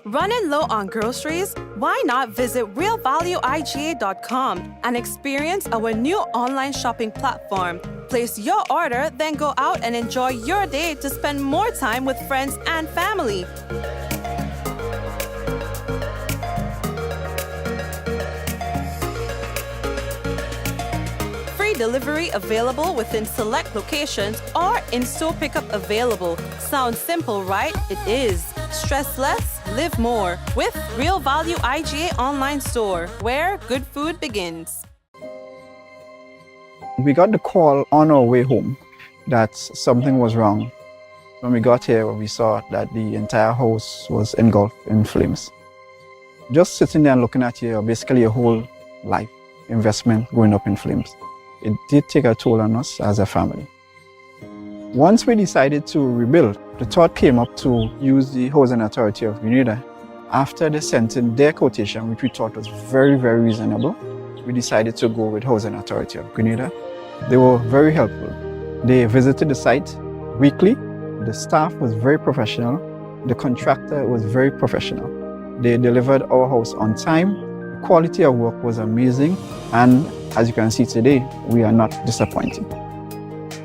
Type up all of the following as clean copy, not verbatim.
Running low on groceries? Why not visit realvalueiga.com and experience our new online shopping platform? Place your order, then go out and enjoy your day to spend more time with friends and family. Free delivery available within select locations or in-store pickup available. Sounds simple, right? It is. Stress less, live more with Real Value IGA online store, where good food begins. We got the call on our way home that something was wrong. When we got here, we saw that the entire house was engulfed in flames. Just sitting there and looking at basically your whole life investment going up in flames. It did take a toll on us as a family. Once we decided to rebuild, the thought came up to use the Housing Authority of Grenada. After they sent in their quotation, which we thought was very, very reasonable, we decided to go with Housing Authority of Grenada. They were very helpful. They visited the site weekly. The staff was very professional. The contractor was very professional. They delivered our house on time. The quality of work was amazing. And as you can see today, we are not disappointed.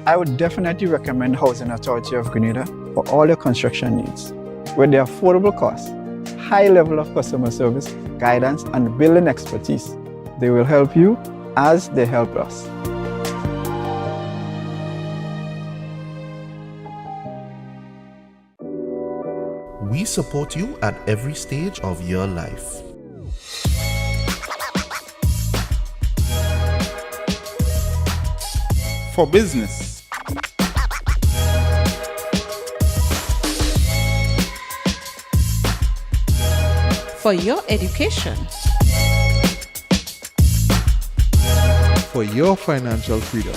I would definitely recommend Housing Authority of Grenada for all your construction needs. With their affordable costs, high level of customer service, guidance, and building expertise, they will help you as they help us. We support you at every stage of your life. For business, for your education, for your financial freedom,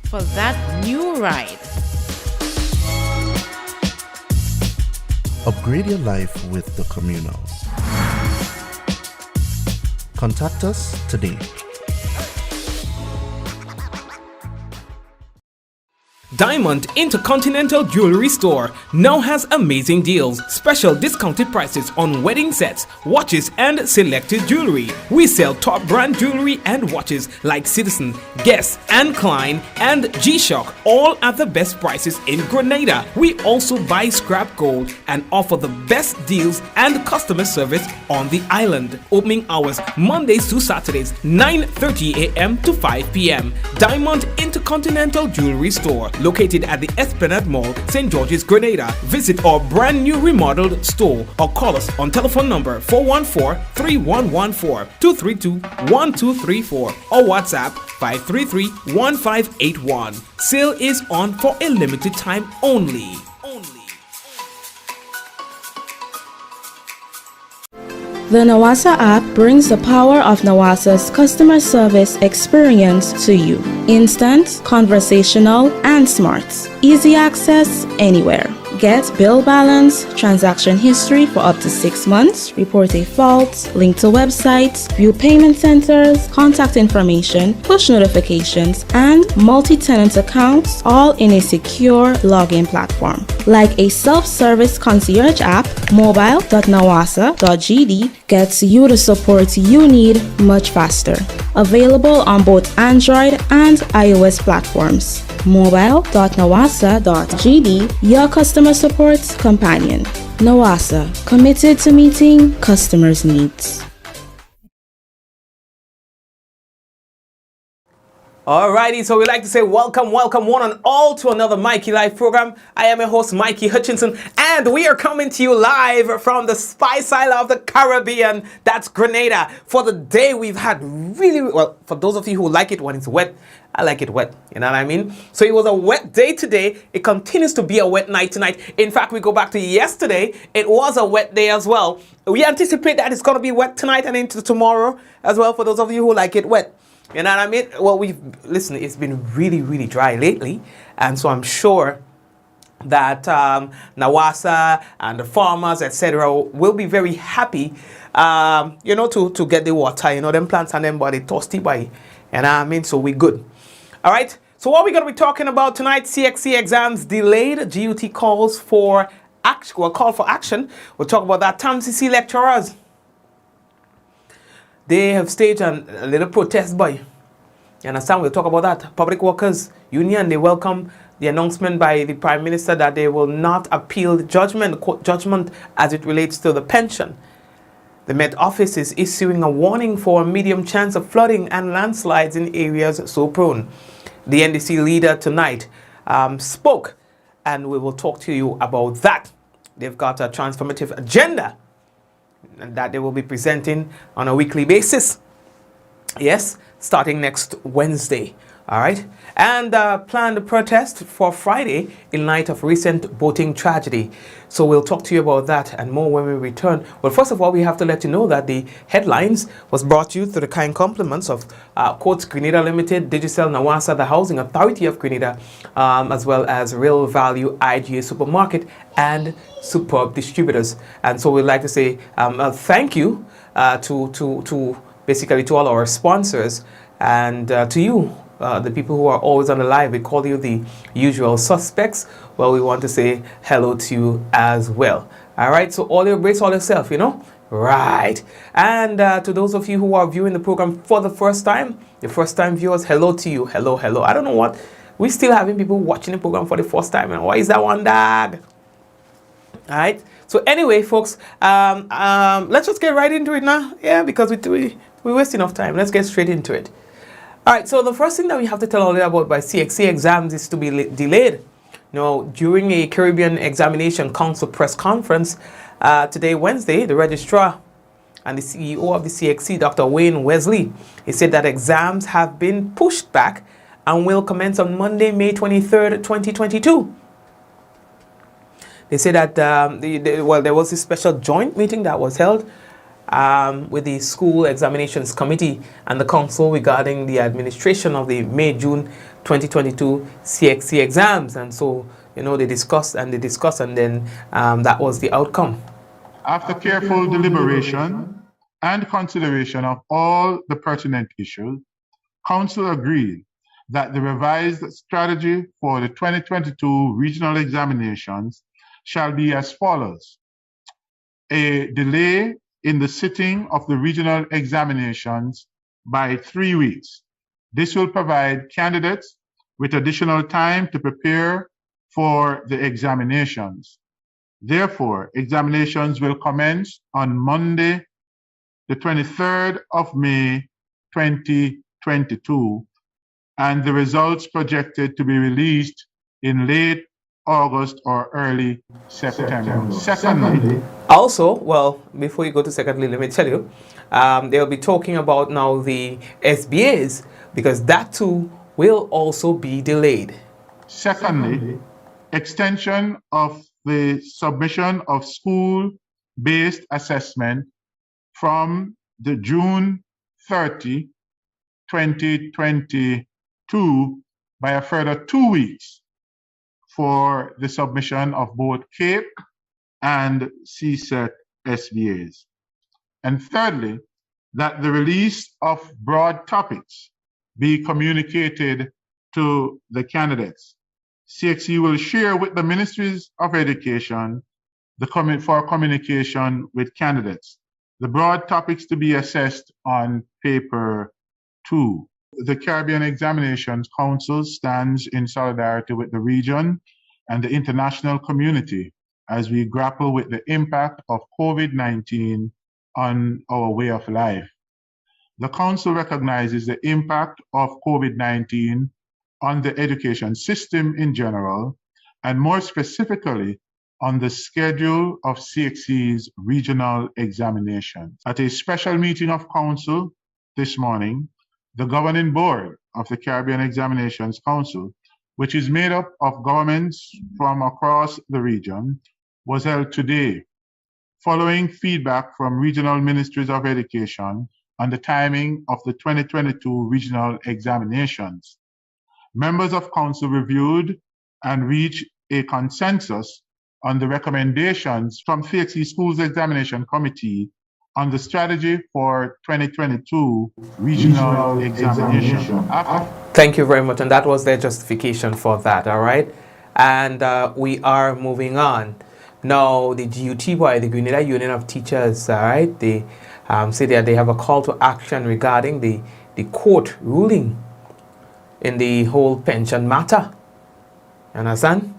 for that new ride. Upgrade your life with the Communal. Contact us today. Diamond Intercontinental Jewelry Store now has amazing deals, special discounted prices on wedding sets, watches, and selected jewelry. We sell top brand jewelry and watches like Citizen, Guess, and Klein, and G-Shock, all at the best prices in Grenada. We also buy scrap gold and offer the best deals and customer service on the island. Opening hours Mondays to Saturdays, 9:30 a.m. to 5 p.m. Diamond Intercontinental Jewelry Store, located at the Esplanade Mall, St. George's, Grenada. Visit our brand new remodeled store or call us on telephone number 414-3114, 232-1234 or WhatsApp 533-1581. Sale is on for a limited time only. The Nawasa app brings the power of Nawasa's customer service experience to you. Instant, conversational, and smart. Easy access anywhere. Get bill balance, transaction history for up to 6 months, report a fault, link to websites, view payment centers, contact information, push notifications, and multi-tenant accounts, all in a secure login platform. Like a self-service concierge app, mobile.nawasa.gd gets you the support you need much faster. Available on both Android and iOS platforms. mobile.nawasa.gd, your customer support companion. Nawasa, committed to meeting customers' needs. Alrighty, so we'd like to say welcome one and all to another Mikey Live program. I am your host, Mikey Hutchinson, and we are coming to you live from the Spice Isle of the Caribbean, that's Grenada. For the day we've had really, well, for those of you who like it when it's wet, I like it wet, you know what I mean? So it was a wet day today. It continues to be a wet night tonight. In fact, we go back to yesterday. It was a wet day as well. We anticipate that it's going to be wet tonight and into tomorrow as well for those of you who like it wet. You know what I mean? Well, listen, it's been really, really dry lately. And so I'm sure that Nawasa and the farmers, etc., will be very happy, you know, to get the water. You know, them plants and them body thirsty by. You know what I mean? So we're good. All right. So what we're going to be talking about tonight, CXC Exams Delayed, GUT calls for action, well, call for action. We'll talk about that. TAMCC lecturers, they have staged a little protest by. You understand? We'll talk about that. Public Workers Union, they welcome the announcement by the Prime Minister that they will not appeal the judgment, court judgment, as it relates to the pension. The Met Office is issuing a warning for a medium chance of flooding and landslides in areas so prone. The NDC leader tonight spoke, and we will talk to you about that. They've got a transformative agenda that they will be presenting on a weekly basis. Yes, starting next Wednesday. All right. And planned protest for Friday in light of recent boating tragedy. So we'll talk to you about that and more when we return. Well, first of all, we have to let you know that the headlines was brought to you through the kind compliments of Courts Grenada Limited, Digicel Nawasa, the Housing Authority of Grenada, as well as Real Value IGA Supermarket and Superb Distributors. And so we'd like to say thank you to basically to all our sponsors and to you. The people who are always on the live, we call you the usual suspects. Well, we want to say hello to you as well. All right, so all your brace all yourself, you know? Right. And to those of you who are viewing the program for the first time, the first time viewers, hello to you. Hello, hello. I don't know what, we're still having people watching the program for the first time. And why is that one, dog? All right. So anyway, folks, let's just get right into it now. Yeah, because we waste enough time. Let's get straight into it. All right, so the first thing that we have to tell all you about by CXC exams is to be delayed. Now, during a Caribbean Examination Council press conference today, Wednesday, the registrar and the CEO of the CXC, Dr. Wayne Wesley, he said that exams have been pushed back and will commence on Monday, May 23rd, 2022. They said that, there was a special joint meeting that was held with the School Examinations Committee and the Council regarding the administration of the May-June 2022 CXC exams. And so, you know, they discussed and then that was the outcome. After careful deliberation and consideration of all the pertinent issues, Council agreed that the revised strategy for the 2022 regional examinations shall be as follows: a delay in the sitting of the regional examinations by 3 weeks. This will provide candidates with additional time to prepare for the examinations. Therefore, examinations will commence on Monday, the 23rd of May, 2022, and the results projected to be released in late August or early September. Secondly, also, well, before you go to secondly, let me tell you, they'll be talking about now the SBAs, because that too will also be delayed. Secondly, extension of the submission of school-based assessment from the June 30, 2022 by a further 2 weeks for the submission of both CAPE and CSET SBAs. And thirdly, that the release of broad topics be communicated to the candidates. CXC will share with the Ministries of Education for communication with candidates the broad topics to be assessed on paper 2. The Caribbean Examinations Council stands in solidarity with the region and the international community as we grapple with the impact of COVID-19 on our way of life. The Council recognizes the impact of COVID-19 on the education system in general, and more specifically on the schedule of CXC's regional examinations. At a special meeting of Council this morning, the governing board of the Caribbean Examinations Council, which is made up of governments from across the region, was held today, following feedback from regional ministries of education on the timing of the 2022 regional examinations. Members of Council reviewed and reached a consensus on the recommendations from CXC Schools Examination Committee on the strategy for 2022 regional examination. Thank you very much. And that was their justification for that, all right? And we are moving on. Now, the GUTY, the Grenada Union of Teachers, all right, they say that they have a call to action regarding the court ruling in the whole pension matter. You understand?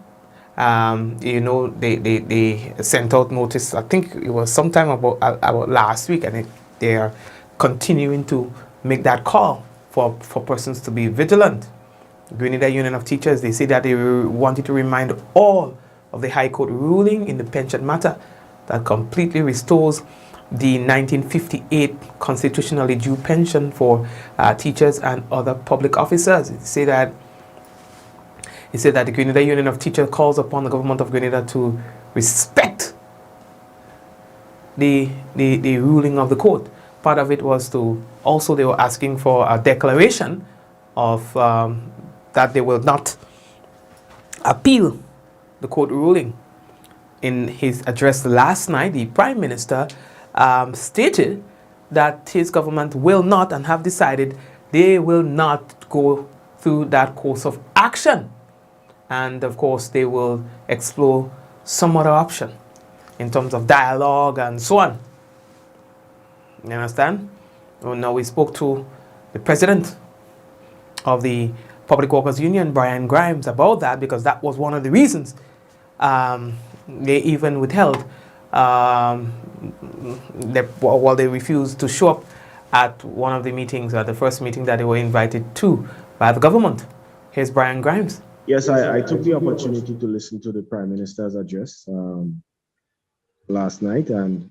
You know, they sent out notice, I think it was sometime about last week, and they are continuing to make that call for persons to be vigilant. Grenada Union of Teachers, they say that they wanted to remind all of the High Court ruling in the pension matter that completely restores the 1958 constitutionally due pension for teachers and other public officers. They say that the Grenada Union of Teachers calls upon the government of Grenada to respect the ruling of the court. Part of it was to also, they were asking for a declaration of that they will not appeal the court ruling. In his address last night, the Prime Minister stated that his government will not, and have decided they will not go through that course of action. And of course, they will explore some other option in terms of dialogue and so on. You understand? Well, now we spoke to the president of the Public Workers Union, Brian Grimes, about that, because that was one of the reasons they even withheld, they refused to show up at one of the meetings, the first meeting that they were invited to by the government. Here's Brian Grimes. Yes, I took the opportunity to listen to the Prime Minister's address last night, and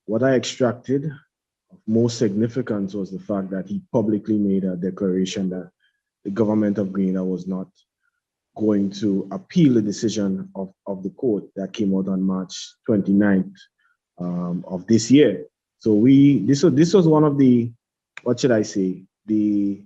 what I extracted of most significance was the fact that he publicly made a declaration that the government of Grenada was not going to appeal the decision of the court that came out on March 29th of this year. So this was one of the, what should I say, the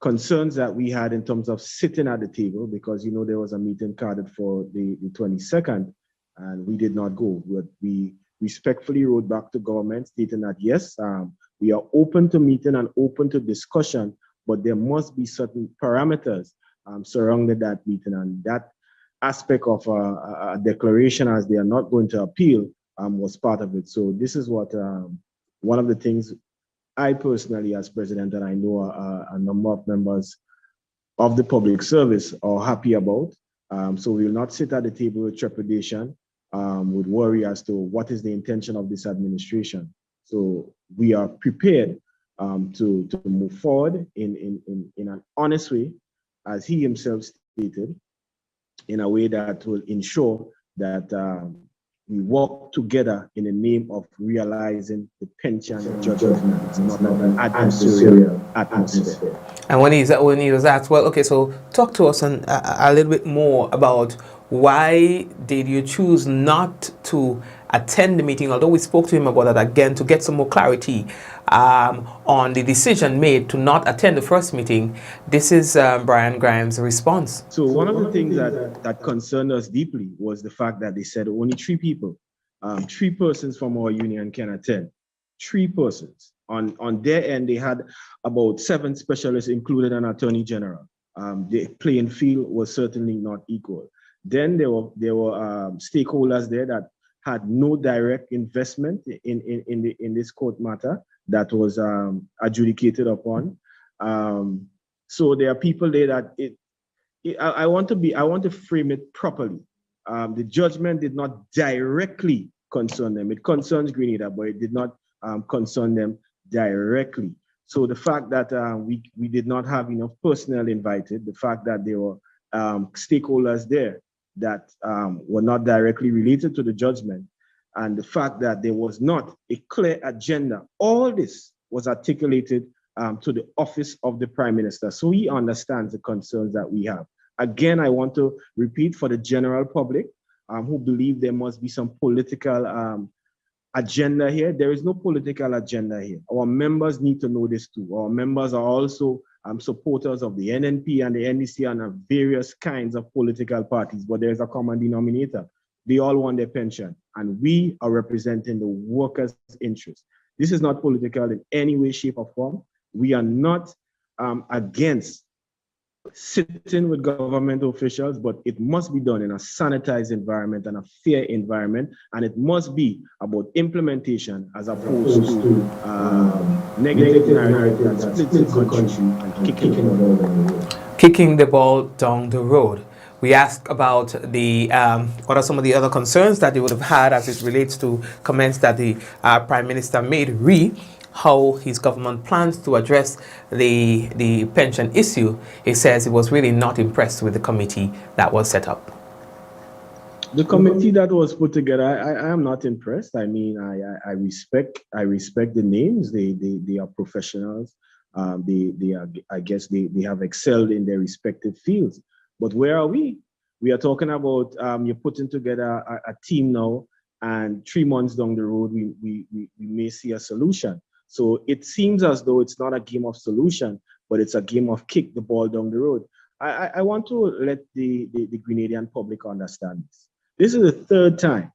concerns that we had in terms of sitting at the table, because, you know, there was a meeting carded for the 22nd, and we did not go. We respectfully wrote back to government stating that, yes, we are open to meeting and open to discussion, but there must be certain parameters surrounding that meeting, and that aspect of a declaration as they are not going to appeal was part of it. So this is what one of the things I personally, as president, and I know a number of members of the public service are happy about. So we will not sit at the table with trepidation, with worry as to what is the intention of this administration. So we are prepared to move forward in an honest way, as he himself stated, in a way that will ensure that we work together in the name of realizing the pension judgment. It's not an adversarial atmosphere. And when he was asked, well, okay, so talk to us a little bit more about why did you choose not to attend the meeting, although we spoke to him about that again to get some more clarity on the decision made to not attend the first meeting. This is Brian Grimes' response. So one of the things that concerned us deeply was the fact that they said only 3 people, 3 persons from our union can attend. 3 persons. On their end, they had about 7 specialists, including an attorney general. The playing field was certainly not equal. Then there were stakeholders there that had no direct investment in this court matter that was adjudicated upon. So there are people there that I want to frame it properly. The judgment did not directly concern them. It concerns Grenada, but it did not concern them directly. So the fact that we did not have enough personnel invited, the fact that there were stakeholders there that were not directly related to the judgment, and the fact that there was not a clear agenda, all this was articulated to the office of the Prime Minister. So he understands the concerns that we have. Again, I want to repeat for the general public who believe there must be some political agenda here. There is no political agenda here. Our members need to know this too. Our members are also supporters of the NNP and the NDC and of various kinds of political parties, but there's a common denominator. they all want their pension, and we are representing the workers' interests. This is not political in any way, shape, or form. We are not against sitting with government officials, but it must be done in a sanitized environment and a fair environment, and it must be about implementation as opposed to negative narrative that splits the country and kicking the ball down the road. We asked about the what are some of the other concerns that they would have had as it relates to comments that the Prime Minister made how his government plans to address the pension issue. He says he was really not impressed with the committee that was set up. The committee that was put together, I am not impressed. I mean, I respect the names. They are professionals. I guess they have excelled in their respective fields. But where are we? We are talking about you're putting together a team now, and 3 months down the road, we may see a solution. So it seems as though it's not a game of solution, but it's a game of kick the ball down the road. I want to let the Grenadian public understand this. This is the third time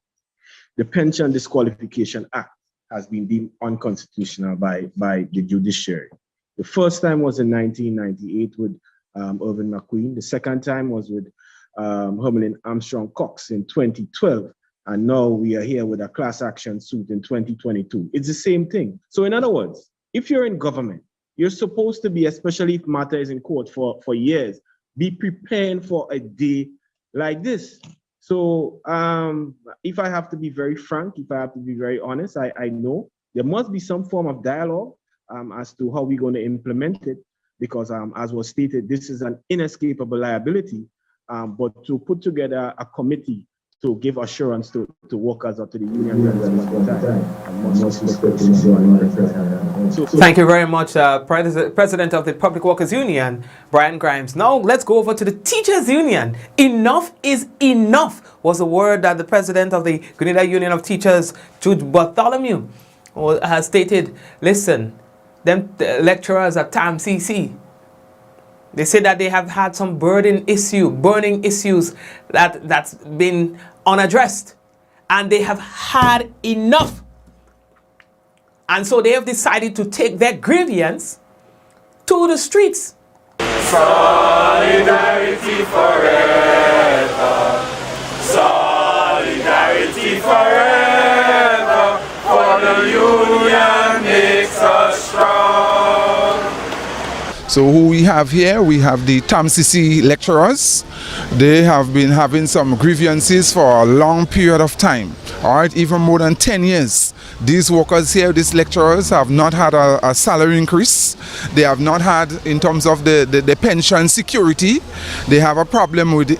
the Pension Disqualification Act has been deemed unconstitutional by the judiciary. The first time was in 1998 with Irvin McQueen. The second time was with Hermelin Armstrong Cox in 2012. And now we are here with a class action suit in 2022. It's the same thing. So in other words, if you're in government, you're supposed to be, especially if matter is in court for years, be preparing for a day like this. So if I have to be very frank, if I have to be very honest, I know there must be some form of dialogue as to how we're going to implement it, because as was stated, this is an inescapable liability. But to put together a committee to give assurance to workers or to the union. Thank you very much, President of the Public Workers Union, Brian Grimes. Now let's go over to the Teachers Union. Enough is enough was the word that the President of the Grenada Union of Teachers, Jude Bartholomew, has stated. Listen, them lecturers at TAMCC, they say that they have had some burning issues that's been unaddressed, and they have had enough. And so they have decided to take their grievance to the streets. Solidarity forever. Solidarity forever. For the union makes us strong. So who we have here, we have the TAMCC lecturers. They have been having some grievances for a long period of time, all right, even more than 10 years. These workers here, these lecturers, have not had a salary increase. They have not had, in terms of the pension security, they have a problem with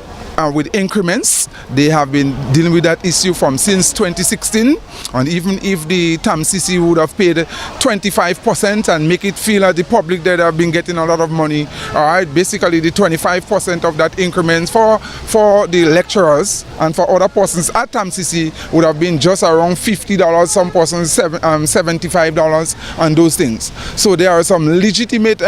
increments. They have been dealing with that issue since 2016, and even if the TAMCC would have paid 25% and make it feel at the public that they have been getting a lot of money, all right, basically the 25% of that increment for the lecturers and for other persons at TAMCC would have been just around $50, some persons $75 and those things. So there are some legitimate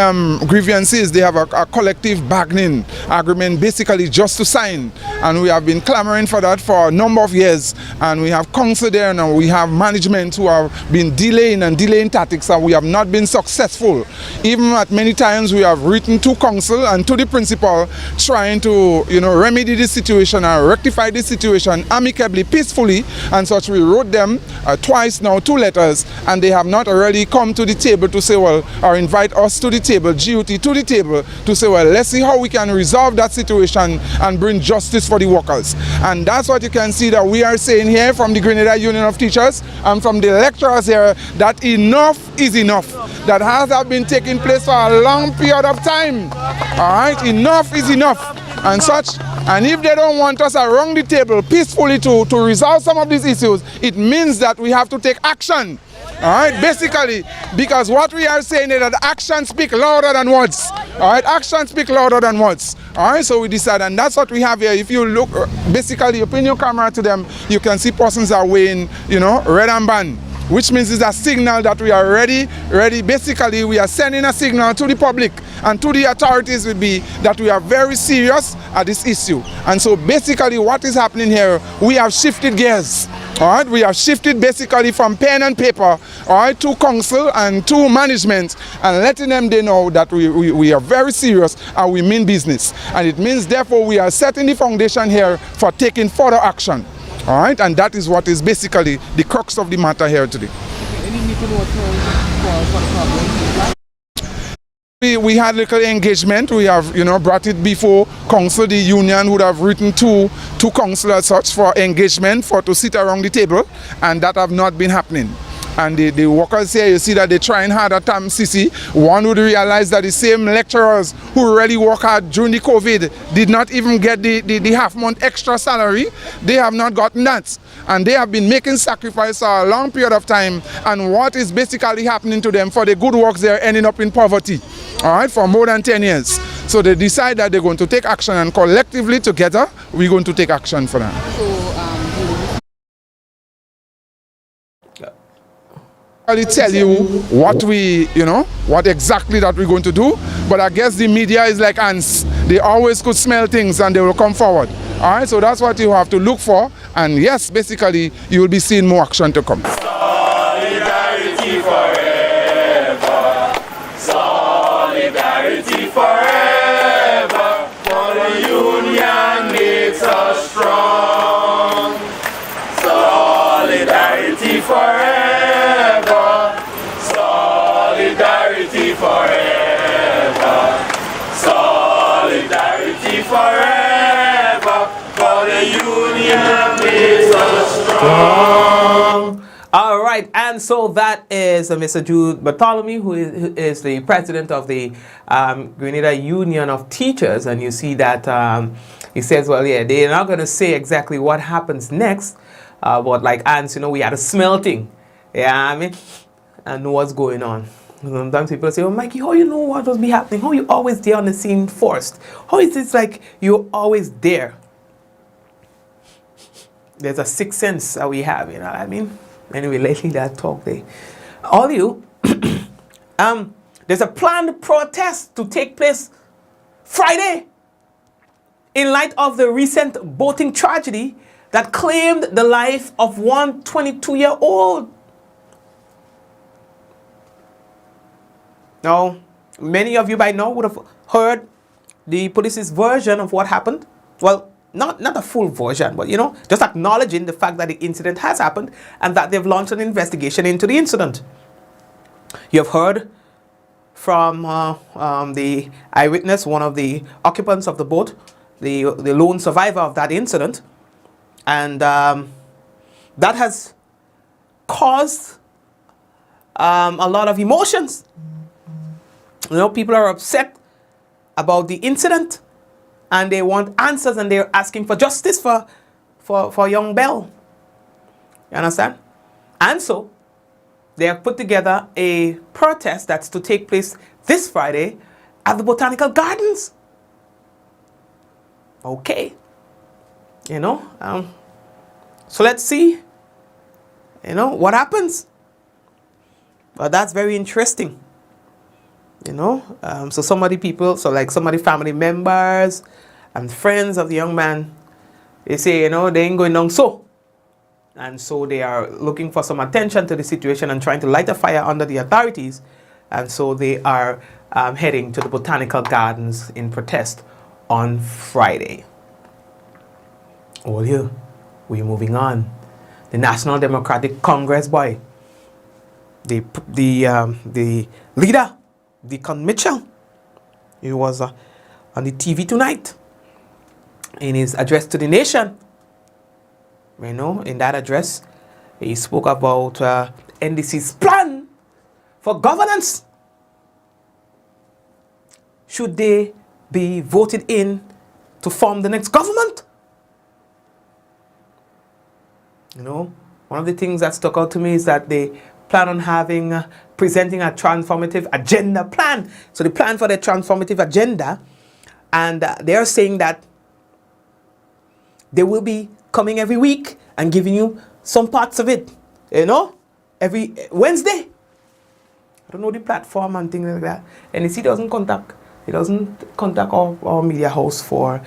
grievances. They have a collective bargaining agreement basically just to sign, and we have been clamoring for that for a number of years, and we have council there now. We have management who have been delaying tactics, and we have not been successful. Even at many times we have written to council and to the principal trying to remedy this situation and rectify this situation amicably, peacefully, and such. We wrote them twice now, 2 letters, and they have not really come to the table to say, well, or invite us to the table, GUT to the table, to say, well, let's see how we can resolve that situation and bring justice for the workers. And that's what you can see that we are saying here from the Grenada Union of Teachers and from the lecturers here, that enough is enough. That has been taking place for a long period of time. All right, enough is enough and such. And if they don't want us around the table peacefully to resolve some of these issues, it means that we have to take action. All right, basically, because what we are saying is that actions speak louder than words. All right, actions speak louder than words. All right, so we decide, and that's what we have here. If you look, basically, you pin your camera to them, you can see persons are wearing, red and band. which means it's a signal that we are ready. Basically, we are sending a signal to the public and to the authorities will be that we are very serious at this issue. And so basically what is happening here, we have shifted gears. All right, we have shifted basically from pen and paper, all right, to council and to management, and letting them they know that we are very serious and we mean business. And it means therefore we are setting the foundation here for taking further action. All right, and that is what is basically the crux of the matter here today. We had little engagement. We have, brought it before council. The union would have written to council as such for engagement, to sit around the table, and that have not been happening. And the workers here, you see that they're trying hard at TAMCC. One would realize that the same lecturers who really work hard during the COVID did not even get the half-month extra salary. They have not gotten that. And they have been making sacrifice for a long period of time. And what is basically happening to them for the good works, they're ending up in poverty, all right, for more than 10 years. So they decide that they're going to take action, and collectively together, we're going to take action for them. I tell you what what exactly that we're going to do, but I guess the media is like ants. They always could smell things and they will come forward. All right, so that's what you have to look for, and yes, basically you will be seeing more action to come. Solidarity forever, solidarity forever, for the union makes us strong. Solidarity forever. Solidarity forever, solidarity forever, for the union makes us strong. All right, and so that is Mr. Jude Bartholomew, who is the president of the Grenada Union of Teachers, and you see that he says, well, yeah, they're not going to say exactly what happens next, but like ants, we had a smelting, and know what's going on. Sometimes people say, oh, Mikey, how you know what will be happening? How you always there on the scene first? How is it like you're always there? There's a sixth sense that we have, you know what I mean? Anyway, lately that talk there. All you, there's a planned protest to take place Friday in light of the recent boating tragedy that claimed the life of one 22-year-old. Now, many of you by now would have heard the police's version of what happened. Well, not a full version, but just acknowledging the fact that the incident has happened and that they've launched an investigation into the incident. You have heard from the eyewitness, one of the occupants of the boat, the lone survivor of that incident, and that has caused a lot of emotions. People are upset about the incident and they want answers and they're asking for justice for young Bell. You understand? And so they have put together a protest that's to take place this Friday at the Botanical Gardens. Okay. So let's see, what happens. But that's very interesting. So some of the family members and friends of the young man, they say, they ain't going down so. And so they are looking for some attention to the situation and trying to light a fire under the authorities. And so they are heading to the Botanical Gardens in protest on Friday. All here, we're moving on. The National Democratic Congress, boy. The leader, Deacon Mitchell, he was on the TV tonight in his address to the nation. In that address, he spoke about NDC's plan for governance. Should they be voted in to form the next government? One of the things that stuck out to me is that they plan on presenting a transformative agenda plan. So the plan for the transformative agenda, and they're saying that they will be coming every week and giving you some parts of it, every Wednesday. I don't know the platform and things like that. NEC doesn't contact our media house for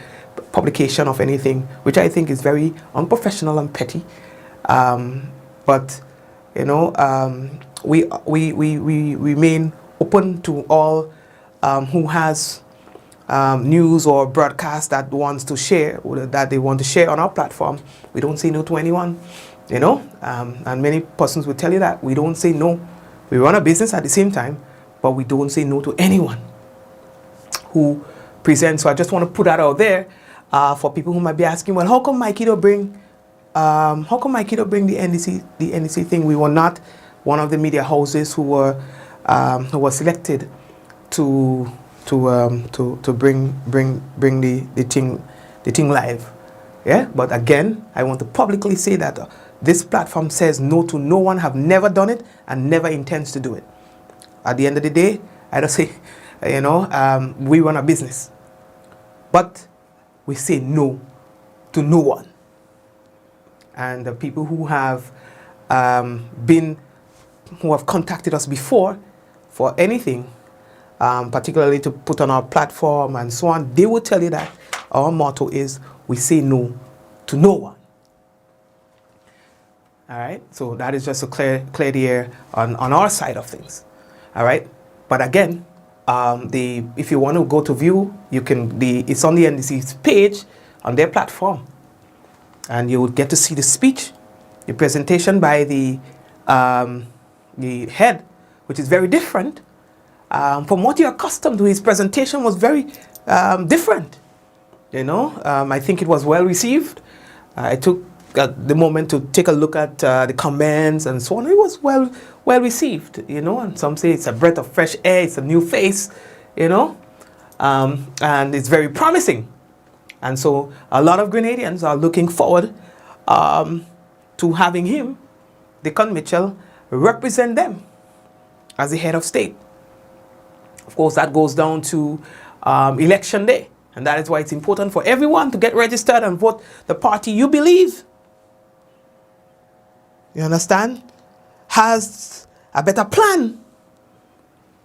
publication of anything, which I think is very unprofessional and petty. But you know, we remain open to all who has news or broadcast that wants to share, or that they want to share on our platform. We don't say no to anyone, you know, and many persons will tell you that we don't say no. We run a business at the same time, but we don't say no to anyone who presents. So I just want to put that out there for people who might be asking, well, how come Mikey don't bring the NDC thing? We were not one of the media houses who were selected to bring the thing live. Yeah, but again, I want to publicly say that this platform says no to no one, have never done it and never intends to do it. At the end of the day, I don't say, you know, we run a business, but we say no to no one. And the people who have contacted us before for anything, particularly to put on our platform and so on, they will tell you that our motto is we say no to no one. All right, so that is just to clear the air on our side of things. All right, but again, if you want to go to view, you can. It's on the NDC's page on their platform, and you will get to see the speech, the presentation by the head, which is very different from what you're accustomed to. His presentation was very different. You know, I think it was well received. I took the moment to take a look at the comments and so on. It was well received, you know, and some say it's a breath of fresh air, it's a new face, you know, and it's very promising. And so a lot of Grenadians are looking forward to having him, Deacon Mitchell, represent them as the head of state. Of course, that goes down to election day, and that is why it's important for everyone to get registered and vote the party you believe, you understand, has a better plan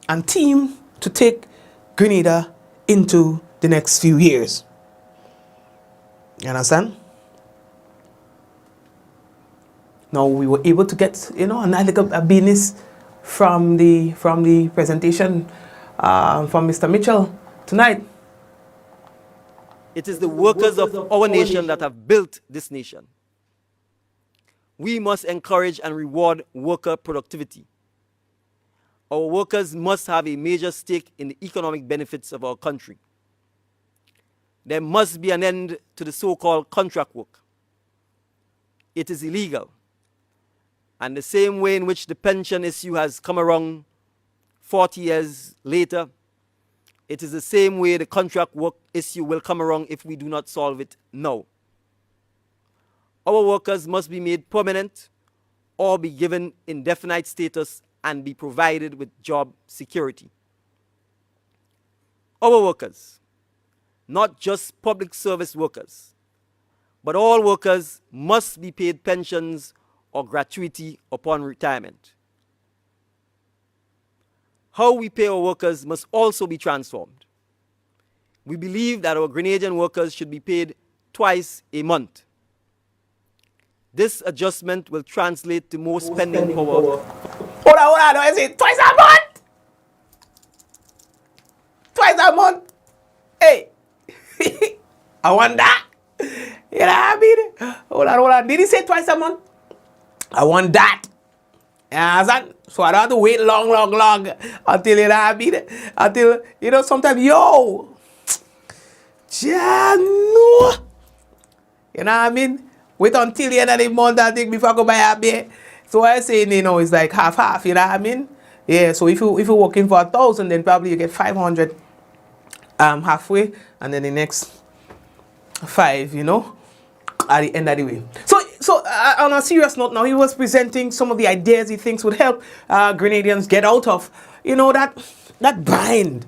and team to take Grenada into the next few years. You understand? Now we were able to get, you know, a business from the presentation from Mr. Mitchell tonight. It is the workers of our nation that have built this nation. We must encourage and reward worker productivity. Our workers must have a major stake in the economic benefits of our country. There must be an end to the so-called contract work. It is illegal. And the same way in which the pension issue has come around 40 years later, it is the same way the contract work issue will come around if we do not solve it now. Our workers must be made permanent or be given indefinite status and be provided with job security. Our workers, not just public service workers, but all workers must be paid pensions or gratuity upon retirement. How we pay our workers must also be transformed. We believe that our Grenadian workers should be paid twice a month. This adjustment will translate to more spending power. Hold on, I say twice a month! Twice a month! Hey! I want that! You know what I mean? Hold on. Did he say twice a month? I want that! So I don't have to wait long until, you know what I mean? Until, you know, sometimes, no! You know what I mean? Wait until the end of the month, I think, before I go buy a beer. So I say, you know, it's like half, you know what I mean? Yeah, so if you're working for 1,000, then probably you get 500 halfway, and then the next 5, you know, at the end of the way. So on a serious note now, he was presenting some of the ideas he thinks would help Grenadians get out of, you know, that bind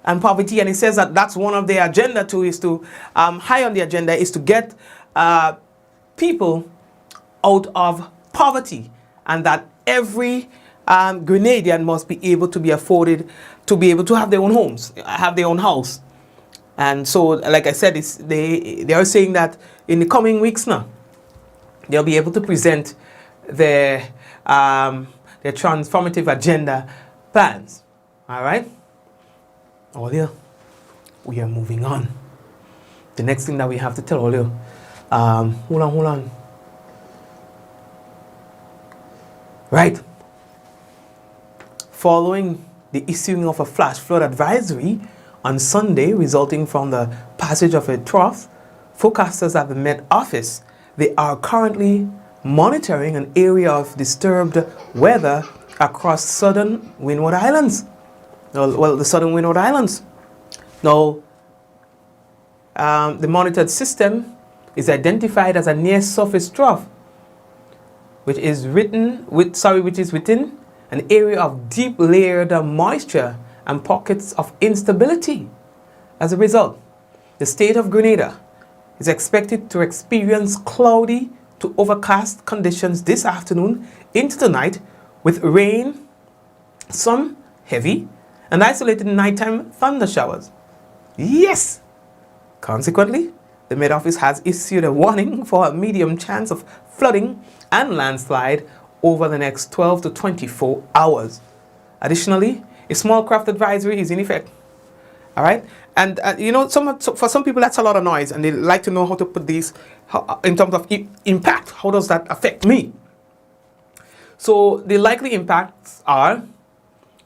and poverty. And he says that that's one of their agenda too, is to, high on the agenda is to get people out of poverty. And that every Grenadian must be able to be afforded to be able to have their own homes, have their own house. And so, like I said, they are saying that in the coming weeks now, they'll be able to present their transformative agenda plans. All right? All you, we are moving on. The next thing that we have to tell all you, hold on. Right. Following the issuing of a flash flood advisory on Sunday resulting from the passage of a trough, forecasters at the Met Office, they are currently monitoring an area of disturbed weather across southern Windward Islands. Well, the southern Windward Islands. Now, the monitored system is identified as a near-surface trough, which is within an area of deep layered moisture and pockets of instability. As a result, the state of Grenada is expected to experience cloudy to overcast conditions this afternoon into the night, with rain, some heavy, and isolated nighttime thunder showers. Yes! Consequently, the Met Office has issued a warning for a medium chance of flooding and landslide over the next 12 to 24 hours. Additionally, a small craft advisory is in effect. All right? And, for some people, that's a lot of noise, and they like to know how to put these in terms of impact. How does that affect me? So the likely impacts are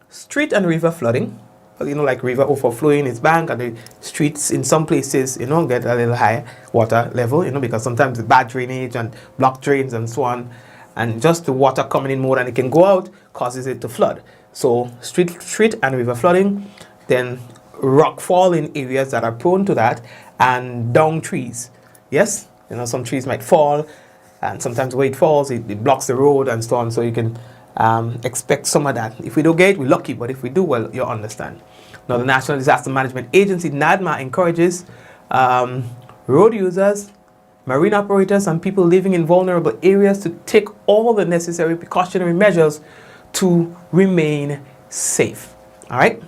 street and river flooding. Like river overflowing its bank, and the streets in some places, get a little high water level, because sometimes the bad drainage and blocked drains and so on, and just the water coming in more than it can go out causes it to flood. So street and river flooding, then rockfall in areas that are prone to that, and down trees. Yes, some trees might fall, and sometimes the way it falls, it blocks the road and so on, so you can expect some of that. If we don't get it, we're lucky, but if we do, well, you'll understand. Now, the National Disaster Management Agency, NADMA, encourages road users, marine operators, and people living in vulnerable areas to take all the necessary precautionary measures to remain safe. All right,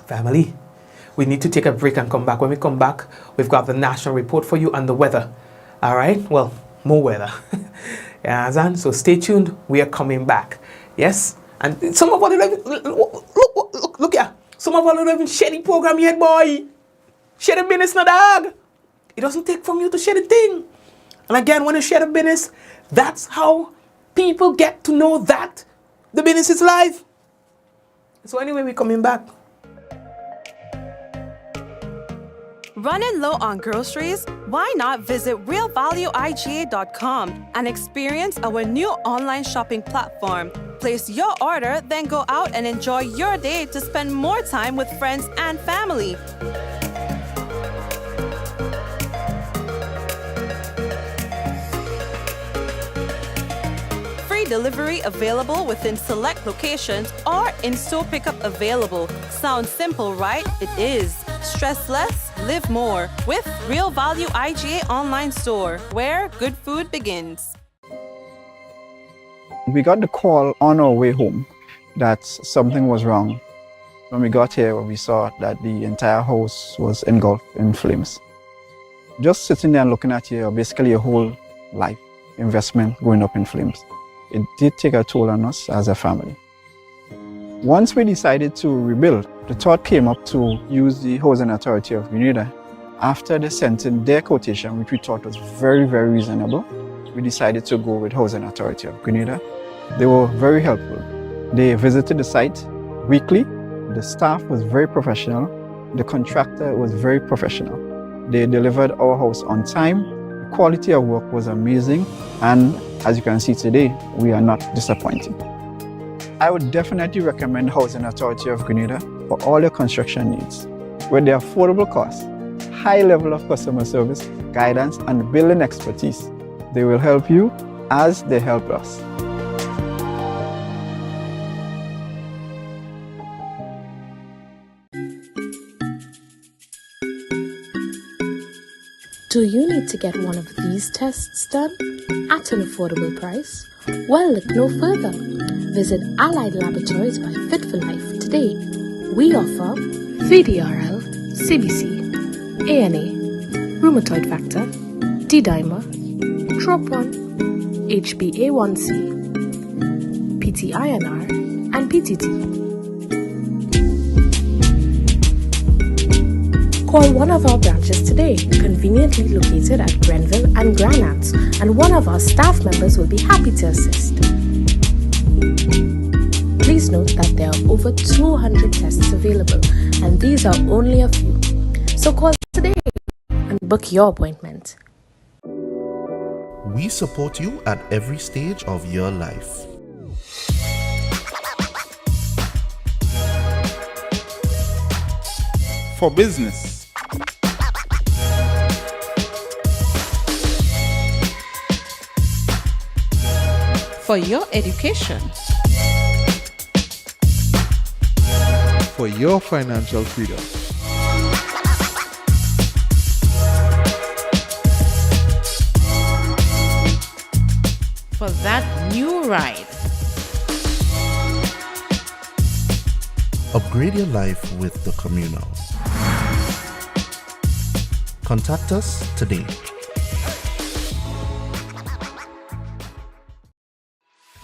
family, we need to take a break and come back. When we come back, we've got the national report for you and the weather. All right, well, more weather. Yeah, so stay tuned. We are coming back. Yes, and some of us look here. Some of us don't even share the program yet, boy. Share the business, no dog. It doesn't take from you to share the thing. And again, when you share the business, that's how people get to know that the business is live. So anyway, we're coming back. Running low on groceries? Why not visit realvalueiga.com and experience our new online shopping platform? Place your order, then go out and enjoy your day to spend more time with friends and family. Free delivery available within select locations or in-store pickup available. Sounds simple, right? It is. Stress less, live more with Real Value IGA online store, where good food begins. We got the call on our way home that something was wrong. When we got here, we saw that the entire house was engulfed in flames. Just sitting there and looking at you, basically a whole life investment going up in flames. It did take a toll on us as a family. Once we decided to rebuild, the thought came up to use the Housing Authority of Grenada. After they sent in their quotation, which we thought was very, very reasonable, we decided to go with Housing Authority of Grenada. They were very helpful. They visited the site weekly. The staff was very professional. The contractor was very professional. They delivered our house on time. The quality of work was amazing. And as you can see today, we are not disappointed. I would definitely recommend Housing Authority of Grenada for all your construction needs. With their affordable costs, high level of customer service, guidance, and building expertise, they will help you as they help us. Do you need to get one of these tests done at an affordable price? Well, look no further. Visit Allied Laboratories by Fit for Life today. We offer VDRL, CBC, ANA, rheumatoid factor, D-dimer, TROP1, HbA1c, PT-INR, and PTT. Call one of our branches today, conveniently located at Grenville and Granats, and one of our staff members will be happy to assist. Please note that there are over 200 tests available, and these are only a few. So call today and book your appointment. We support you at every stage of your life. For business. For your education. For your financial freedom. For that new ride. Upgrade your life with the Communal. Contact us today.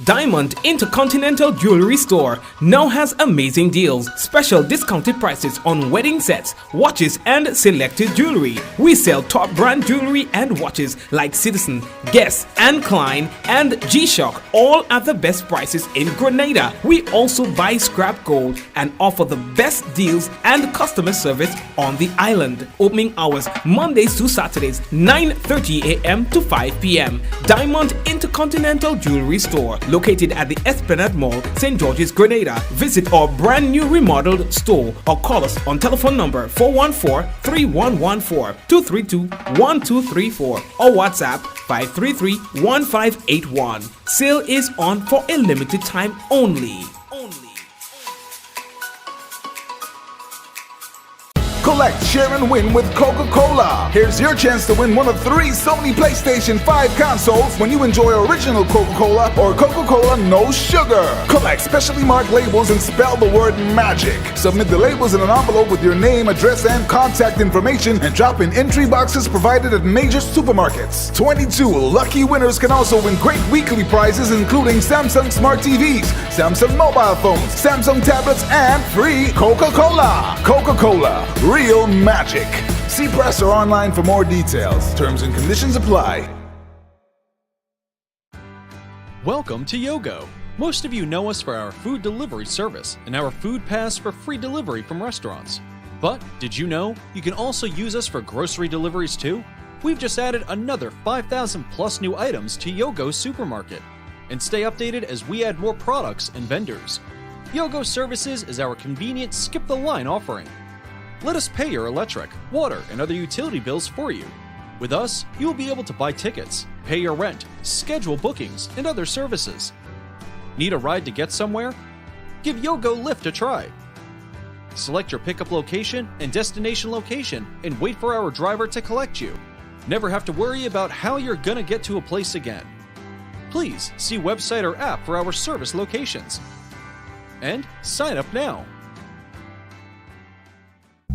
Diamond Intercontinental Jewelry Store now has amazing deals, special discounted prices on wedding sets, watches, and selected jewelry. We sell top brand jewelry and watches like Citizen, Guess, and Klein, and G-Shock, all at the best prices in Grenada. We also buy scrap gold and offer the best deals and customer service on the island. Opening hours Mondays to Saturdays, 9:30 a.m. to 5 p.m. Diamond Intercontinental Jewelry Store, located at the Esplanade Mall, St. George's, Grenada. Visit our brand new remodeled store or call us on telephone number 414-3114, 232-1234 or WhatsApp 533-1581. Sale is on for a limited time only. Collect, share, and win with Coca-Cola. Here's your chance to win one of 3 Sony PlayStation 5 consoles when you enjoy original Coca-Cola or Coca-Cola No Sugar. Collect specially marked labels and spell the word MAGIC. Submit the labels in an envelope with your name, address, and contact information and drop in entry boxes provided at major supermarkets. 22 lucky winners can also win great weekly prizes including Samsung Smart TVs, Samsung mobile phones, Samsung tablets, and free Coca-Cola. Coca-Cola. Real magic. See press or online for more details. Terms and conditions apply. Welcome to Yogo. Most of you know us for our food delivery service and our food pass for free delivery from restaurants. But did you know you can also use us for grocery deliveries too? We've just added another 5,000 plus new items to Yogo Supermarket. And stay updated as we add more products and vendors. Yogo Services is our convenient skip the line offering. Let us pay your electric, water, and other utility bills for you. With us, you will be able to buy tickets, pay your rent, schedule bookings, and other services. Need a ride to get somewhere? Give Yogo Lyft a try. Select your pickup location and destination location and wait for our driver to collect you. Never have to worry about how you're gonna get to a place again. Please see website or app for our service locations. And sign up now.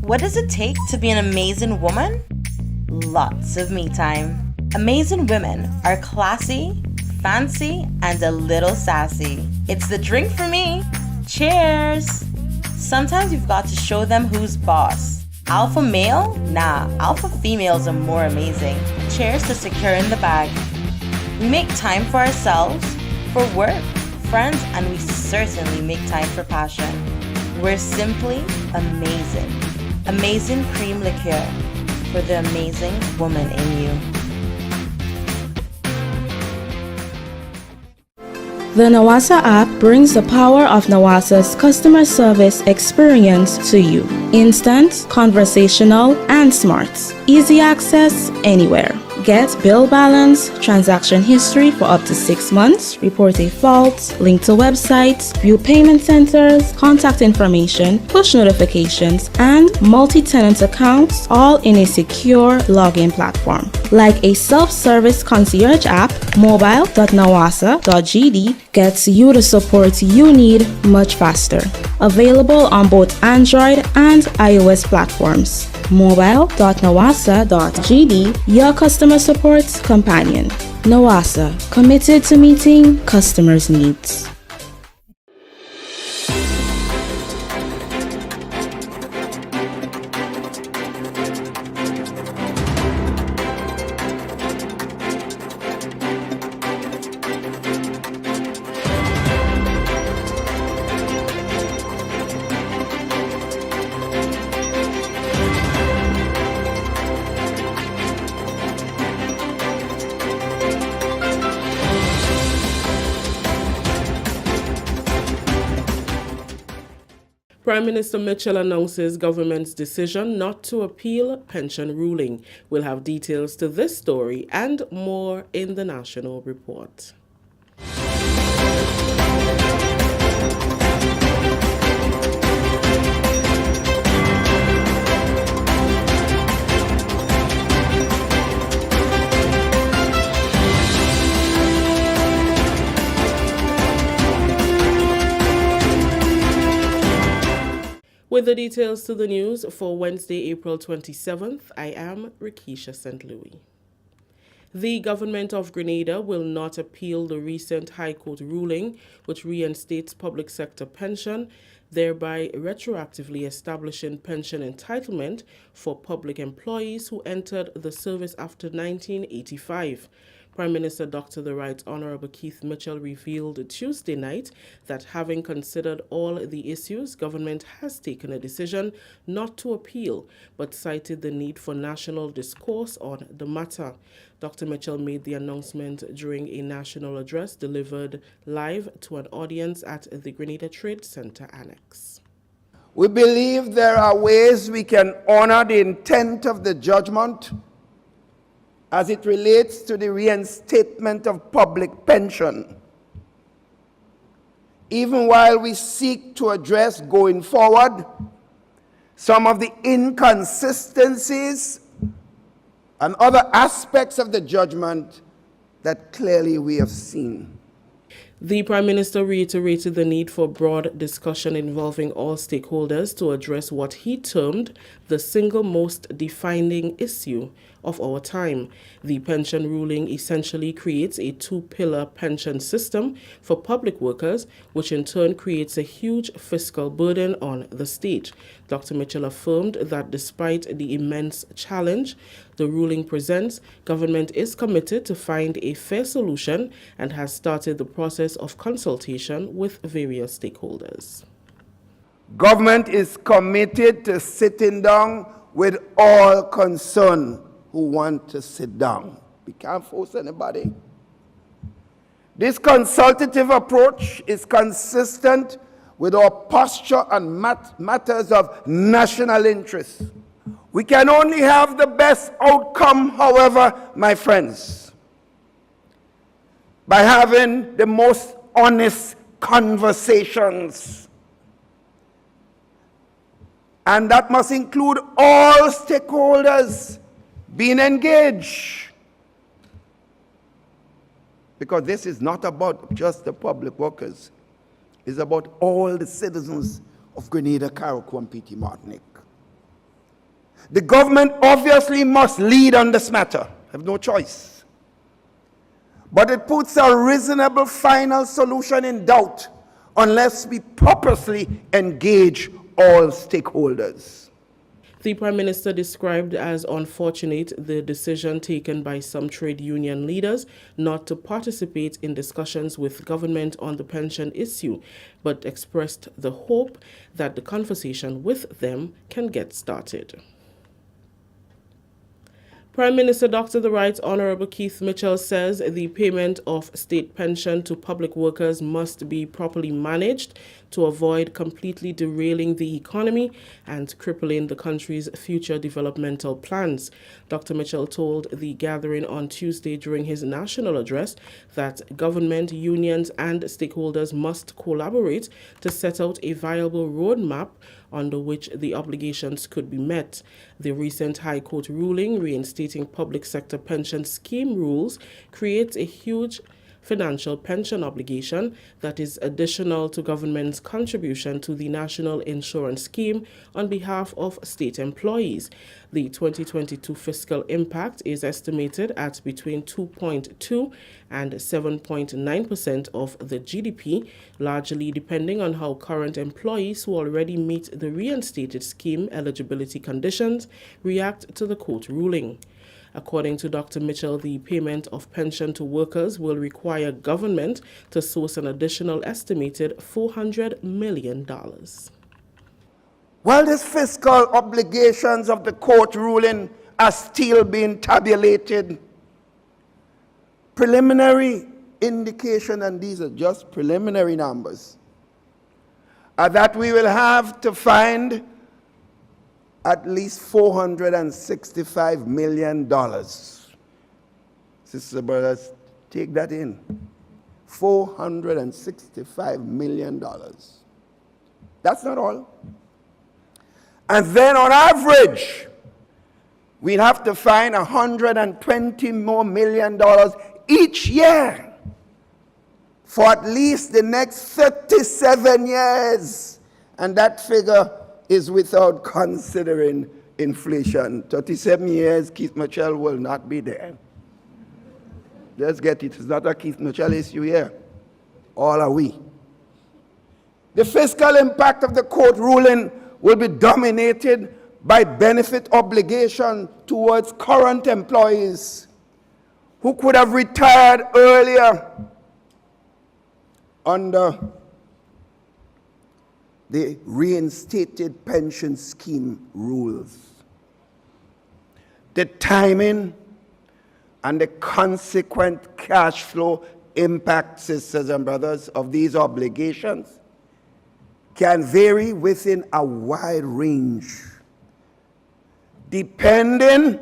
What does it take to be an amazing woman? Lots of me time. Amazing women are classy, fancy, and a little sassy. It's the drink for me. Cheers! Sometimes you've got to show them who's boss. Alpha male? Nah, alpha females are more amazing. Cheers to securing the bag. We make time for ourselves, for work, friends, and we certainly make time for passion. We're simply amazing. Amazing cream liqueur for the amazing woman in you. The Nawasa app brings the power of Nawasa's customer service experience to you. Instant, conversational, and smart. Easy access anywhere. Get bill balance, transaction history for up to 6 months, report a fault, link to websites, view payment centers, contact information, push notifications, and multi-tenant accounts, all in a secure login platform. Like a self-service concierge app, mobile.nawasa.gd gets you the support you need much faster. Available on both Android and iOS platforms. Mobile.nawasa.gd, your customer support companion. Nawasa, committed to meeting customers' needs. Prime Minister Mitchell announces government's decision not to appeal pension ruling. We'll have details to this story and more in the national report. With the details to the news for Wednesday, April 27th, I am Rikisha St. Louis. The government of Grenada will not appeal the recent High Court ruling which reinstates public sector pension, thereby retroactively establishing pension entitlement for public employees who entered the service after 1985. Prime Minister Dr. The Right Honorable Keith Mitchell revealed Tuesday night that having considered all the issues, government has taken a decision not to appeal, but cited the need for national discourse on the matter. Dr. Mitchell made the announcement during a national address delivered live to an audience at the Grenada Trade Center Annex. We believe there are ways we can honor the intent of the judgment as it relates to the reinstatement of public pension, even while we seek to address going forward some of the inconsistencies and other aspects of the judgment that clearly we have seen. The Prime Minister reiterated the need for broad discussion involving all stakeholders to address what he termed the single most defining issue of our time. The pension ruling essentially creates a two-pillar pension system for public workers, which in turn creates a huge fiscal burden on the state. Dr. Mitchell affirmed that despite the immense challenge the ruling presents, government is committed to find a fair solution and has started the process of consultation with various stakeholders. Government is committed to sitting down with all concerned who want to sit down. We can't force anybody. This consultative approach is consistent with our posture on matters of national interest. We can only have the best outcome, however, my friends, by having the most honest conversations. And that must include all stakeholders being engaged. Because this is not about just the public workers. It's about all the citizens of Grenada, Carriacou, and Petit Martinique. The government obviously must lead on this matter. Have no choice. But it puts a reasonable final solution in doubt unless we purposely engage all stakeholders. The Prime Minister described as unfortunate the decision taken by some trade union leaders not to participate in discussions with government on the pension issue, but expressed the hope that the conversation with them can get started. Prime Minister Dr. The Right Honorable Keith Mitchell says the payment of state pension to public workers must be properly managed to avoid completely derailing the economy and crippling the country's future developmental plans. Dr. Mitchell told the gathering on Tuesday during his national address that government, unions, and stakeholders must collaborate to set out a viable roadmap under which the obligations could be met. The recent High Court ruling reinstating public sector pension scheme rules creates a huge financial pension obligation that is additional to government's contribution to the National Insurance Scheme on behalf of state employees. The 2022 fiscal impact is estimated at between 2.2 and 7.9% of the GDP, largely depending on how current employees who already meet the reinstated scheme eligibility conditions react to the court ruling. According to Dr. Mitchell, the payment of pension to workers will require government to source an additional estimated $400 million. While these fiscal obligations of the court ruling are still being tabulated, preliminary indication, and these are just preliminary numbers, are that we will have to find at least $465 million. Sisters and brothers, take that in. $465 million. That's not all. And then on average, we'd have to find $120 more million each year for at least the next 37 years. And that figure is without considering inflation. 37 years, Keith Mitchell will not be there. Let's get it. It's not a Keith Mitchell issue here. All are we. The fiscal impact of the court ruling will be dominated by benefit obligation towards current employees who could have retired earlier under the reinstated pension scheme rules. The timing and the consequent cash flow impact, sisters and brothers, of these obligations can vary within a wide range, depending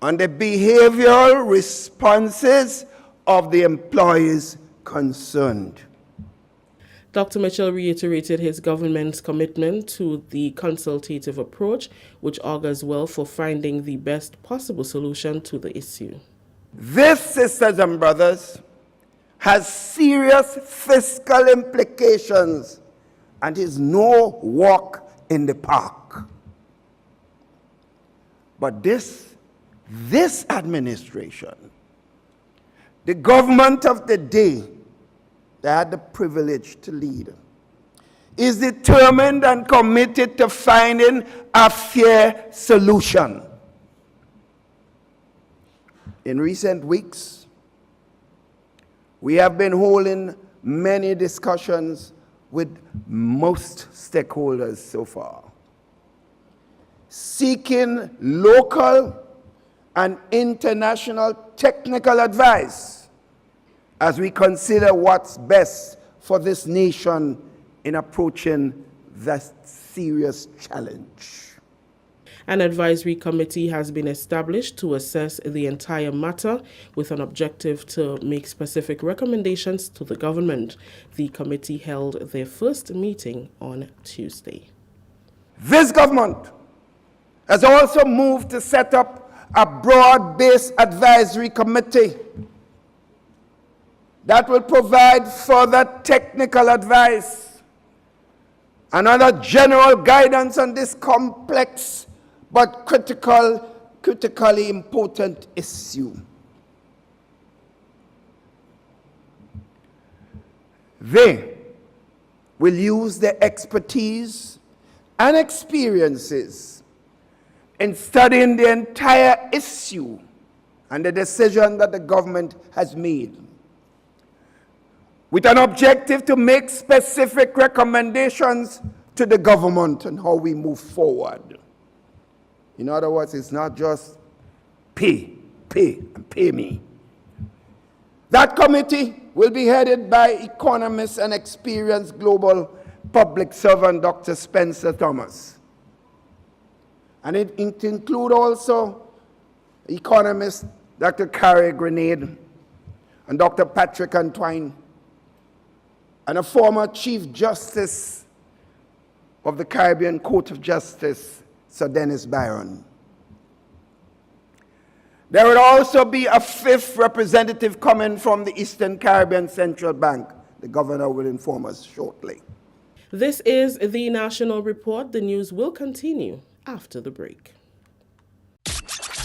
on the behavioral responses of the employees concerned. Dr. Mitchell reiterated his government's commitment to the consultative approach, which augurs well for finding the best possible solution to the issue. This, sisters and brothers, has serious fiscal implications and is no walk in the park. But this administration, the government of the day that I had the privilege to lead, is determined and committed to finding a fair solution. In recent weeks, we have been holding many discussions with most stakeholders so far, seeking local and international technical advice as we consider what's best for this nation in approaching that serious challenge. An advisory committee has been established to assess the entire matter with an objective to make specific recommendations to the government. The committee held their first meeting on Tuesday. This government has also moved to set up a broad-based advisory committee that will provide further technical advice and other general guidance on this complex but critically important issue. They will use their expertise and experiences in studying the entire issue and the decision that the government has made, with an objective to make specific recommendations to the government on how we move forward. In other words, it's not just pay, and pay me. That committee will be headed by economist and experienced global public servant Dr. Spencer Thomas. And it includes also economist Dr. Carrie Grenade and Dr. Patrick Antoine, and a former Chief Justice of the Caribbean Court of Justice, Sir Dennis Byron. There will also be a fifth representative coming from the Eastern Caribbean Central Bank. The governor will inform us shortly. This is the National Report. The news will continue after the break.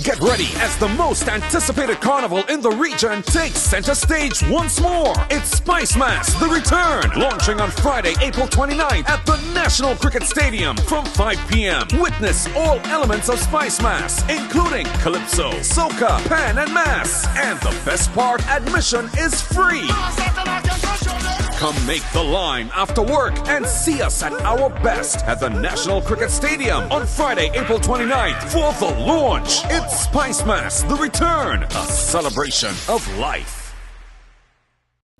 Get ready as the most anticipated carnival in the region takes center stage once more. It's Spice Mass, The Return, launching on Friday, April 29th at the National Cricket Stadium from 5 p.m. Witness all elements of Spice Mass, including Calypso, Soca, Pan, and Mass. And the best part, admission is free. Come make the line after work and see us at our best at the National Cricket Stadium on Friday, April 29th for the launch. It's Spice Mass, The Return, a celebration of life.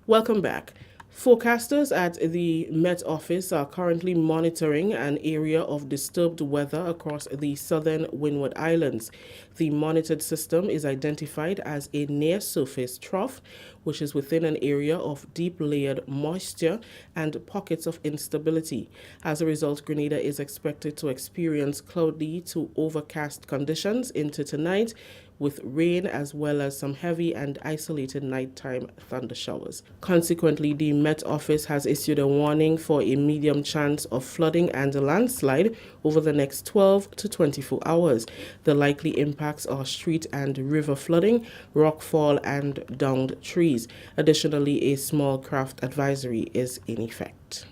Welcome back. Forecasters at the Met Office are currently monitoring an area of disturbed weather across the southern Windward Islands. The monitored system is identified as a near-surface trough, which is within an area of deep layered moisture and pockets of instability. As a result, Grenada is expected to experience cloudy to overcast conditions into tonight, with rain as well as some heavy and isolated nighttime thunder showers. Consequently, the Met Office has issued a warning for a medium chance of flooding and a landslide over the next 12 to 24 hours. The likely impacts are street and river flooding, rockfall, and downed trees. Additionally, a small craft advisory is in effect.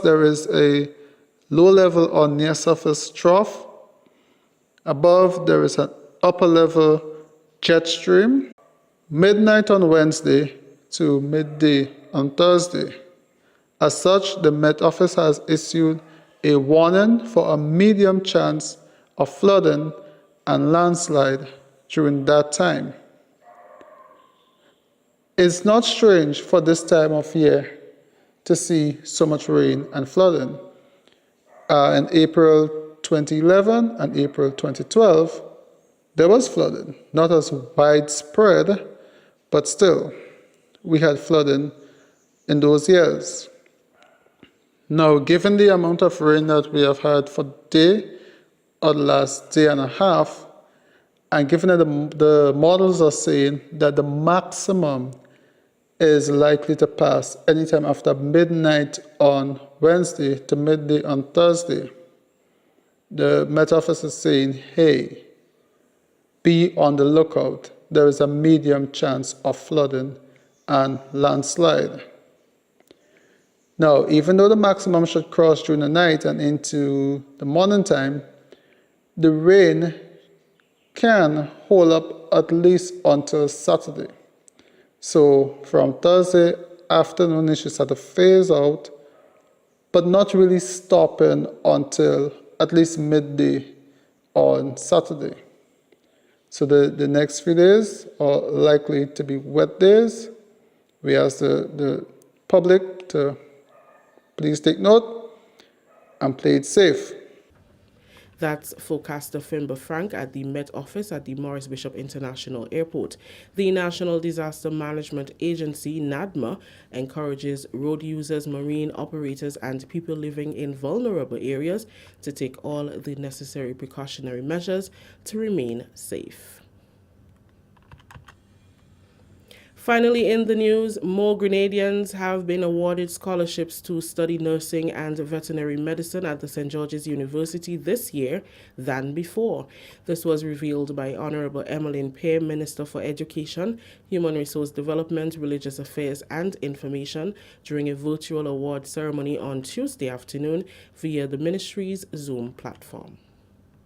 There is a low level or near surface trough. Above, there is an upper level jet stream. Midnight on Wednesday to midday on Thursday. As such, the Met Office has issued a warning for a medium chance of flooding and landslide during that time. It's not strange for this time of year to see so much rain and flooding. In April 2011 and April 2012, there was flooding, not as widespread, but still, we had flooding in those years. Now, given the amount of rain that we have had for day or the last day and a half, and given that the models are saying that the maximum is likely to pass anytime after midnight on Wednesday to midday on Thursday, the Met Office is saying, hey, be on the lookout. There is a medium chance of flooding and landslide. Now, even though the maximum should cross during the night and into the morning time, the rain can hold up at least until Saturday. So from Thursday afternoon, it should start to phase out, but not really stopping until at least midday on Saturday. So the next few days are likely to be wet days. We ask the public to please take note and play it safe. That's forecaster Fimber Frank at the Met Office at the Morris Bishop International Airport. The National Disaster Management Agency, NADMA, encourages road users, marine operators, and people living in vulnerable areas to take all the necessary precautionary measures to remain safe. Finally, in the news, more Grenadians have been awarded scholarships to study nursing and veterinary medicine at the St. George's University this year than before. This was revealed by Honorable Emmeline Pear, Minister for Education, Human Resource Development, Religious Affairs and Information during a virtual award ceremony on Tuesday afternoon via the ministry's Zoom platform.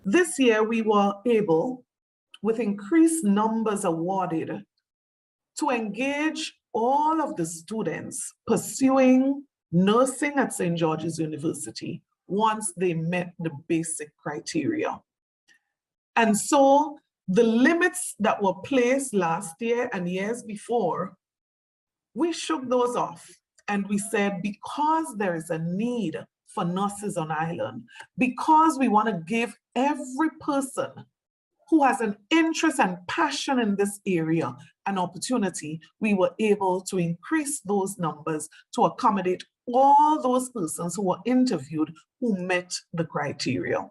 This year, we were able, with increased numbers awarded, to engage all of the students pursuing nursing at St. George's University once they met the basic criteria. And so the limits that were placed last year and years before, we shook those off. And we said, because there is a need for nurses on island, because we want to give every person who has an interest and passion in this area an opportunity, we were able to increase those numbers to accommodate all those persons who were interviewed who met the criteria.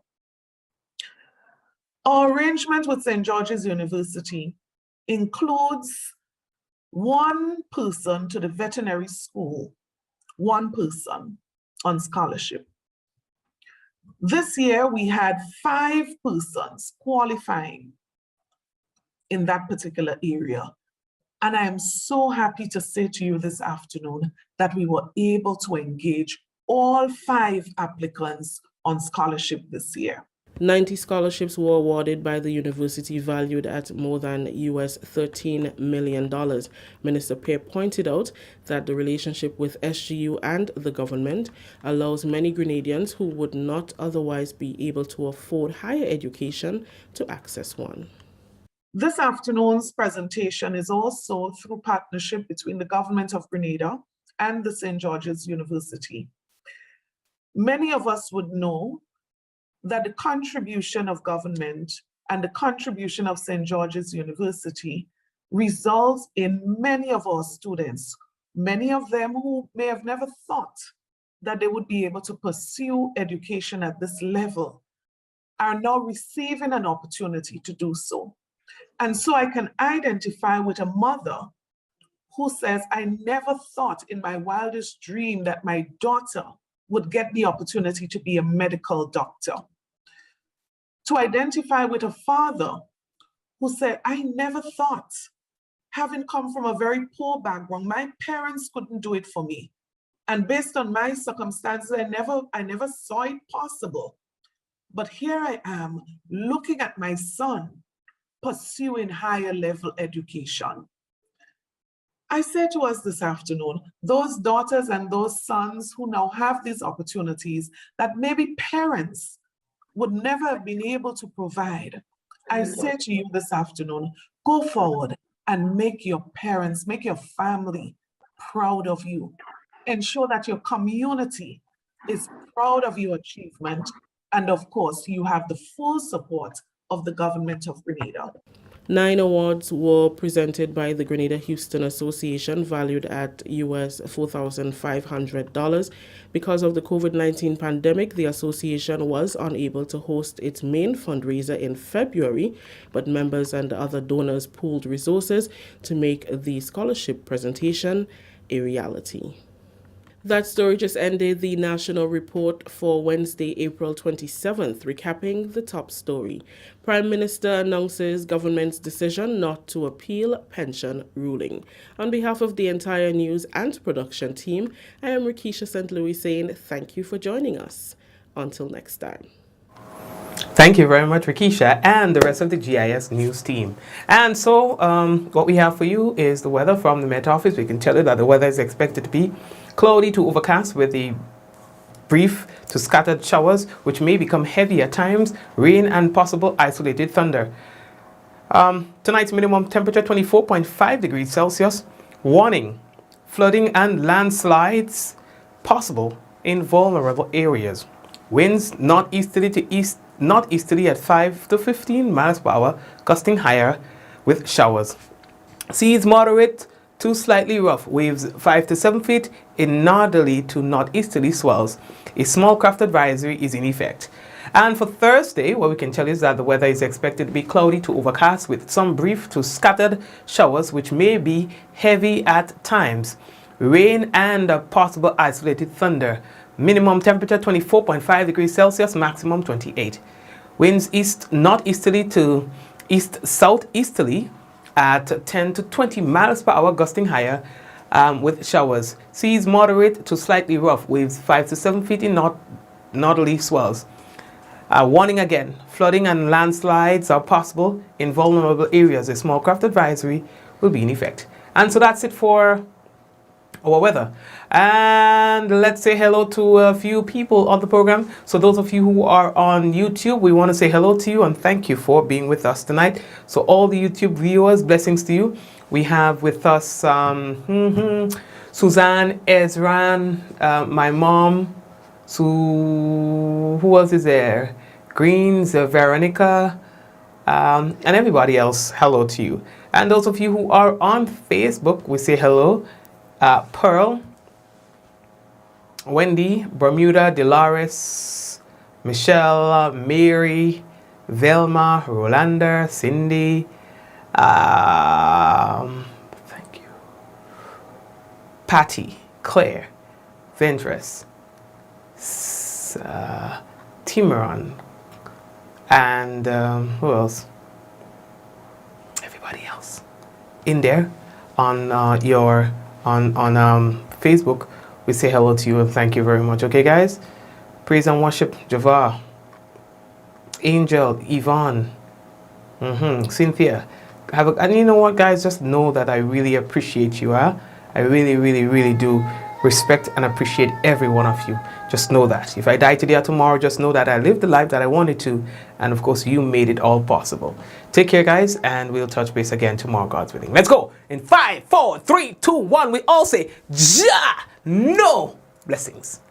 Our arrangement with St. George's University includes one person to the veterinary school, one person on scholarship. This year, we had 5 persons qualifying in that particular area. And I am so happy to say to you this afternoon that we were able to engage all 5 applicants on scholarship this year. 90 scholarships were awarded by the university valued at more than US $13 million. Minister Pear pointed out that the relationship with SGU and the government allows many Grenadians who would not otherwise be able to afford higher education to access one. This afternoon's presentation is also through partnership between the government of Grenada and the St. George's University. Many of us would know that the contribution of government and the contribution of St. George's University results in many of our students, many of them who may have never thought that they would be able to pursue education at this level, are now receiving an opportunity to do so. And so I can identify with a mother who says, I never thought in my wildest dream that my daughter would get the opportunity to be a medical doctor. To identify with a father who said, I never thought, having come from a very poor background, my parents couldn't do it for me. And based on my circumstances, I never saw it possible. But here I am looking at my son pursuing higher level education. I say to us this afternoon, those daughters and those sons who now have these opportunities that maybe parents would never have been able to provide, I say to you this afternoon, go forward and make your parents, make your family proud of you. Ensure that your community is proud of your achievement. And of course, you have the full support of the government of Grenada. 9 awards were presented by the Grenada-Houston Association valued at US $4,500. Because of the COVID-19 pandemic, the association was unable to host its main fundraiser in February, but members and other donors pooled resources to make the scholarship presentation a reality. That story just ended the national report for Wednesday, April 27th, recapping the top story. Prime Minister announces government's decision not to appeal pension ruling. On behalf of the entire news and production team, I am Rikisha St. Louis saying thank you for joining us. Until next time. Thank you very much, Rikisha, and the rest of the GIS news team. And so what we have for you is the weather from the Met Office. We can tell you that the weather is expected to be cloudy to overcast with a brief to scattered showers, which may become heavy at times, rain and possible isolated thunder. Tonight's minimum temperature 24.5 degrees Celsius. Warning, flooding and landslides possible in vulnerable areas. Winds northeasterly to northeasterly at 5 to 15 miles per hour, gusting higher with showers. Seas moderate to slightly rough, waves 5 to 7 feet in northerly to northeasterly swells. A small craft advisory is in effect. And for Thursday, what we can tell you is that the weather is expected to be cloudy to overcast with some brief to scattered showers, which may be heavy at times. Rain and possible isolated thunder. Minimum temperature 24.5 degrees Celsius, maximum 28. Winds east northeasterly to east southeasterly at 10 to 20 miles per hour, gusting higher with showers. Seas moderate to slightly rough, waves 5 to 7 feet in northerly swells. Warning again, flooding and landslides are possible in vulnerable areas. A small craft advisory will be in effect. And so that's it for our weather. And let's say hello to a few people on the program. So those of you who are on YouTube, we want to say hello to you and thank you for being with us tonight. So all the YouTube viewers, blessings to you. We have with us Suzanne, Ezran, my mom, who else is there? Greens, Veronica, and everybody else, hello to you. And those of you who are on Facebook, we say hello. Pearl, Wendy, Bermuda, Dolores, Michelle, Mary, Velma, Rolanda, Cindy, thank you, Patty, Claire, Ventress, Timuron, and who else? Everybody else in there on Facebook. We say hello to you and thank you very much. Okay, guys. Praise and worship, Javar, Angel, Yvonne, Cynthia. And you know what, guys? Just know that I really appreciate you. I really, really, really do respect and appreciate every one of you. Just know that. If I die today or tomorrow, just know that I lived the life that I wanted to. And of course, you made it all possible. Take care, guys, and we'll touch base again tomorrow, God's willing. Let's go. In 5, 4, 3, 2, 1, we all say, Ja! No! Blessings.